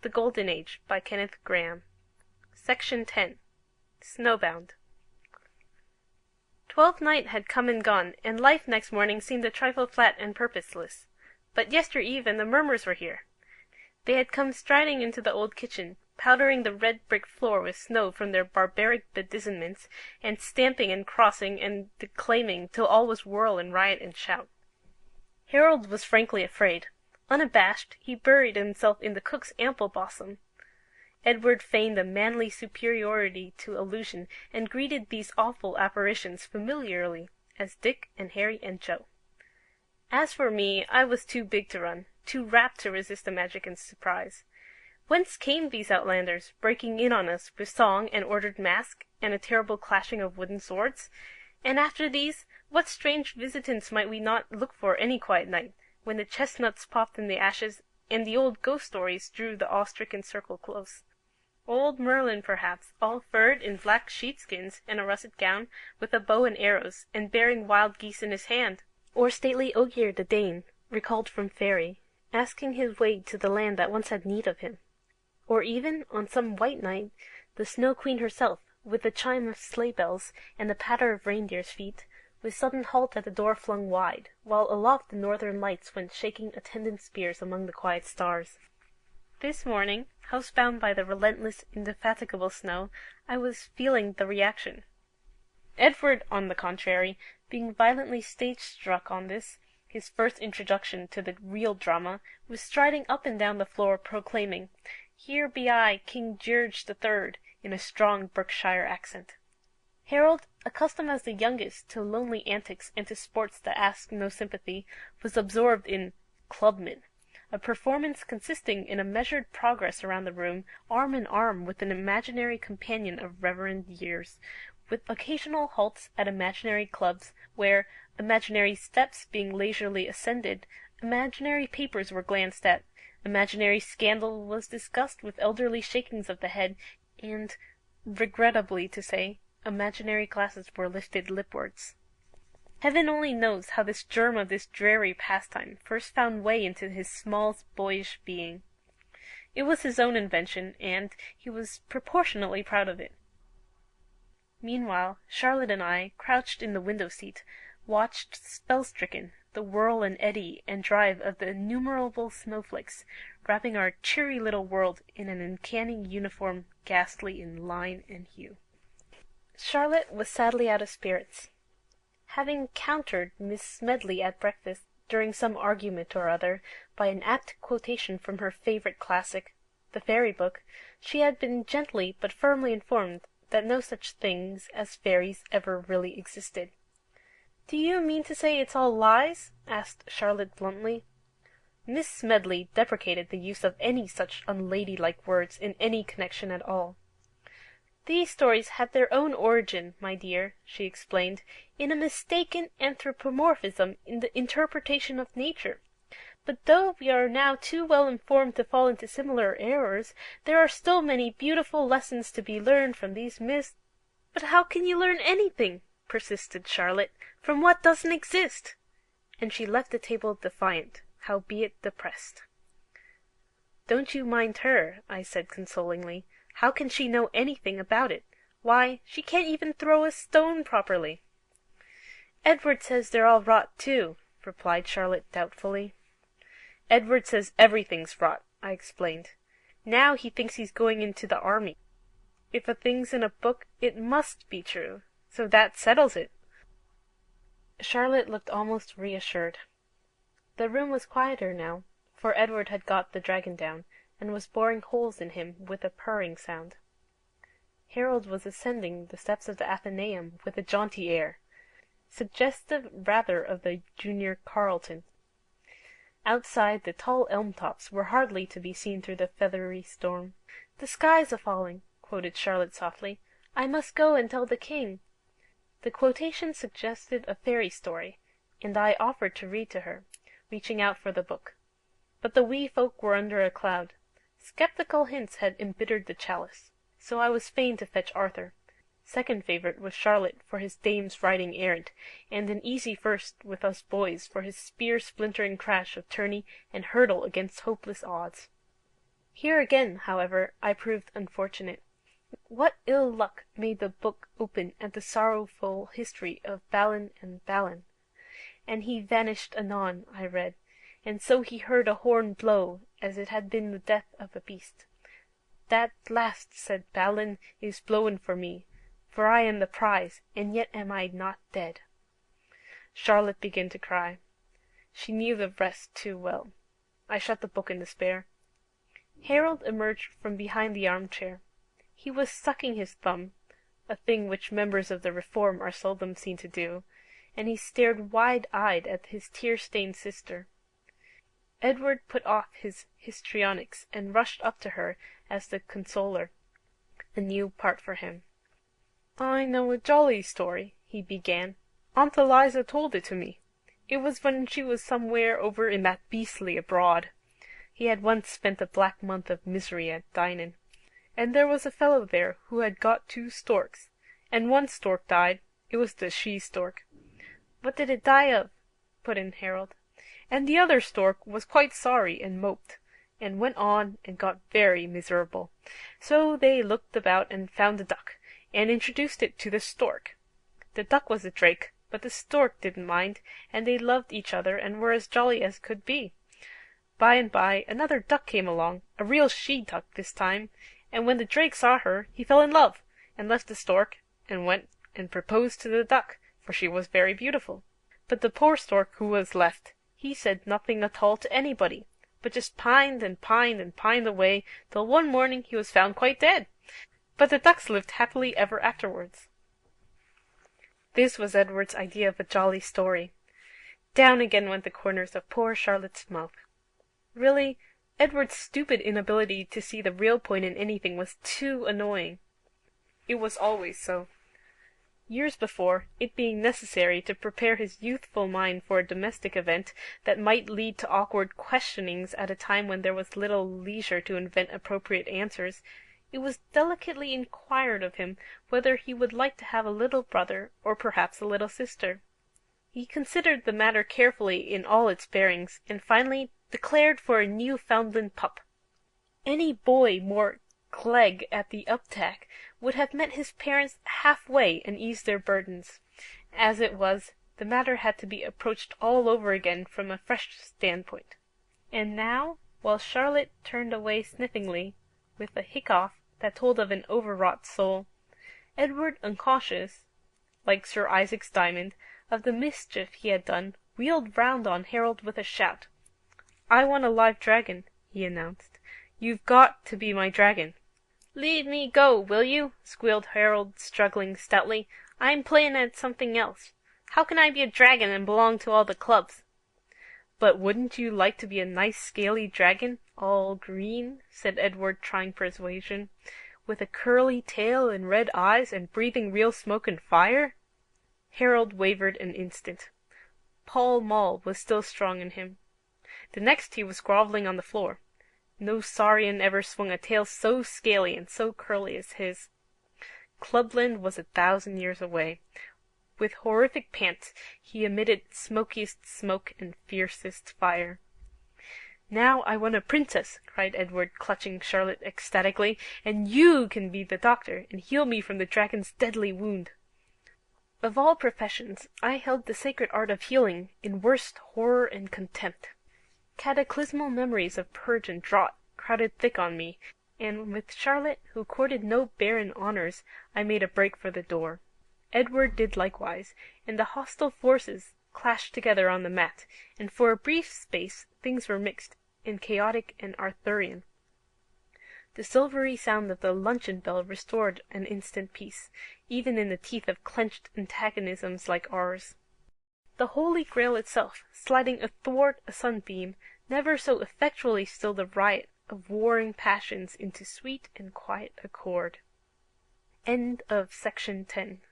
The Golden Age by Kenneth Grahame. Section 10. Snowbound. 12th night had come and gone, and life next morning seemed a trifle flat and purposeless. But yester-eve and the Murmurs were here. They had come striding into the old kitchen, powdering the red brick floor with snow from their barbaric bedizenments, and stamping and crossing and declaiming till all was whirl and riot and shout. Harold was frankly afraid. Unabashed, he buried himself in the cook's ample bosom. Edward feigned a manly superiority to illusion, and greeted these awful apparitions familiarly as Dick and Harry and Joe. As for me, I was too big to run, too rapt to resist the magic and surprise. Whence came these outlanders, breaking in on us with song and ordered mask, and a terrible clashing of wooden swords? And after these, what strange visitants might we not look for any quiet night, when the chestnuts popped in the ashes, and the old ghost stories drew the awe-stricken circle close? Old Merlin, perhaps, all furred in black sheepskins and a russet gown, with a bow and arrows, and bearing wild geese in his hand. Or stately Ogier the Dane, recalled from Faery, asking his way to the land that once had need of him. Or even, on some white night, the Snow Queen herself, with the chime of sleigh bells and the patter of reindeer's feet, with sudden halt at the door flung wide, while aloft the northern lights went shaking attendant spears among the quiet stars. This morning, housebound by the relentless, indefatigable snow, I was feeling the reaction. Edward, on the contrary, being violently stage-struck on this, his first introduction to the real drama, was striding up and down the floor, proclaiming, "Here be I, King George the Third," in a strong Berkshire accent. Harold, accustomed as the youngest to lonely antics and to sports that asked no sympathy, was absorbed in "Clubman," a performance consisting in a measured progress around the room, arm in arm with an imaginary companion of reverend years, with occasional halts at imaginary clubs, where, imaginary steps being leisurely ascended, imaginary papers were glanced at, imaginary scandal was discussed with elderly shakings of the head, and, regrettably to say, imaginary glasses were lifted lipwards. Heaven only knows how this germ of this dreary pastime first found way into his small boyish being. It was his own invention, and he was proportionately proud of it. Meanwhile, Charlotte and I, crouched in the window-seat, watched, spell-stricken, the whirl and eddy and drive of the innumerable snowflakes, wrapping our cheery little world in an uncanny uniform, ghastly in line and hue. Charlotte was sadly out of spirits. Having countered Miss Smedley at breakfast, during some argument or other, by an apt quotation from her favourite classic, the fairy book, she had been gently but firmly informed that no such things as fairies ever really existed. "Do you mean to say it's all lies?" asked Charlotte bluntly. Miss Smedley deprecated the use of any such unladylike words in any connection at all. "These stories have their own origin, my dear," she explained, "in a mistaken anthropomorphism in the interpretation of nature. But though we are now too well informed to fall into similar errors, there are still many beautiful lessons to be learned from these "But how can you learn anything," persisted Charlotte, "from what doesn't exist?" And she left the table defiant, howbeit depressed. "Don't you mind her," I said consolingly. "How can she know anything about it? Why, she can't even throw a stone properly." "Edward says they're all rot, too," replied Charlotte doubtfully. "Edward says everything's rot," I explained. "Now he thinks he's going into the army. If a thing's in a book, it must be true, so that settles it." Charlotte looked almost reassured. The room was quieter now, for Edward had got the dragon down, and was boring holes in him with a purring sound. Harold was ascending the steps of the Athenaeum with a jaunty air, suggestive rather of the Junior Carlton. Outside, the tall elm-tops were hardly to be seen through the feathery storm. "The sky's a-falling," quoted Charlotte softly. "I must go and tell the king." The quotation suggested a fairy story, and I offered to read to her, reaching out for the book. But the wee folk were under a cloud. Sceptical hints had embittered the chalice, so I was fain to fetch Arthur. Second favourite was Charlotte for his dame's riding errant, and an easy first with us boys for his spear-splintering crash of tourney and hurdle against hopeless odds. Here again, however, I proved unfortunate. What ill luck made the book open at the sorrowful history of Balin and Balan? And he vanished anon, I read, and so he heard a horn blow, as it had been the death of a beast. That last, said Balin, is blowen for me, for I am the prize, and yet am I not dead. Charlotte began to cry. She knew the rest too well. I shut the book in despair. Harold emerged from behind the armchair. He was sucking his thumb, a thing which members of the Reform are seldom seen to do, and he stared wide-eyed at his tear-stained sister. Edward put off his histrionics and rushed up to her as the consoler, a new part for him. "I know a jolly story," he began. "Aunt Eliza told it to me. It was when she was somewhere over in that beastly abroad. He had once spent a black month of misery at Dinan, and there was a fellow there who had got 2 storks, and one stork died. It was the she-stork." "What did it die of?" put in Harold. "And the other stork was quite sorry and moped, and went on and got very miserable. So they looked about and found a duck, and introduced it to the stork. The duck was a drake, but the stork didn't mind, and they loved each other and were as jolly as could be. By and by another duck came along, a real she-duck this time, and when the drake saw her he fell in love, and left the stork, and went and proposed to the duck, for she was very beautiful. But the poor stork who was left, he said nothing at all to anybody, but just pined and pined and pined away, till one morning he was found quite dead. But the ducks lived happily ever afterwards." This was Edward's idea of a jolly story. Down again went the corners of poor Charlotte's mouth. Really, Edward's stupid inability to see the real point in anything was too annoying. It was always so. Years before, it being necessary to prepare his youthful mind for a domestic event that might lead to awkward questionings at a time when there was little leisure to invent appropriate answers, it was delicately inquired of him whether he would like to have a little brother or perhaps a little sister. He considered the matter carefully in all its bearings, and finally declared for a Newfoundland pup. Any boy more clegg at the uptak would have met his parents half-way and eased their burdens. As it was, the matter had to be approached all over again from a fresh standpoint. And now, while Charlotte turned away sniffingly, with a hiccough that told of an overwrought soul, Edward, unconscious, like Sir Isaac's diamond, of the mischief he had done, wheeled round on Harold with a shout. "I want a live dragon," he announced. "You've got to be my dragon." "Leave me go, will you?" squealed Harold, struggling stoutly. "I'm playin' at something else. How can I be a dragon and belong to all the clubs?" "But wouldn't you like to be a nice scaly dragon, all green," said Edward, trying persuasion, "with a curly tail and red eyes and breathing real smoke and fire?" Harold wavered an instant. Pall Mall was still strong in him. The next he was grovelling on the floor. No saurian ever swung a tail so scaly and so curly as his. Clubland was 1,000 years away. With horrific pants he emitted smokiest smoke and fiercest fire. "Now I want a princess," cried Edward, clutching Charlotte ecstatically, "and you can be the doctor and heal me from the dragon's deadly wound." Of all professions, I held the sacred art of healing in worst horror and contempt. Cataclysmal memories of purge and draught crowded thick on me, and with Charlotte, who courted no barren honours, I made a break for the door. Edward did likewise, and the hostile forces clashed together on the mat, and for a brief space things were mixed, and chaotic and Arthurian. The silvery sound of the luncheon bell restored an instant peace, even in the teeth of clenched antagonisms like ours. The Holy Grail itself, sliding athwart a sunbeam, never so effectually stilled a riot of warring passions into sweet and quiet accord. End of Section 10.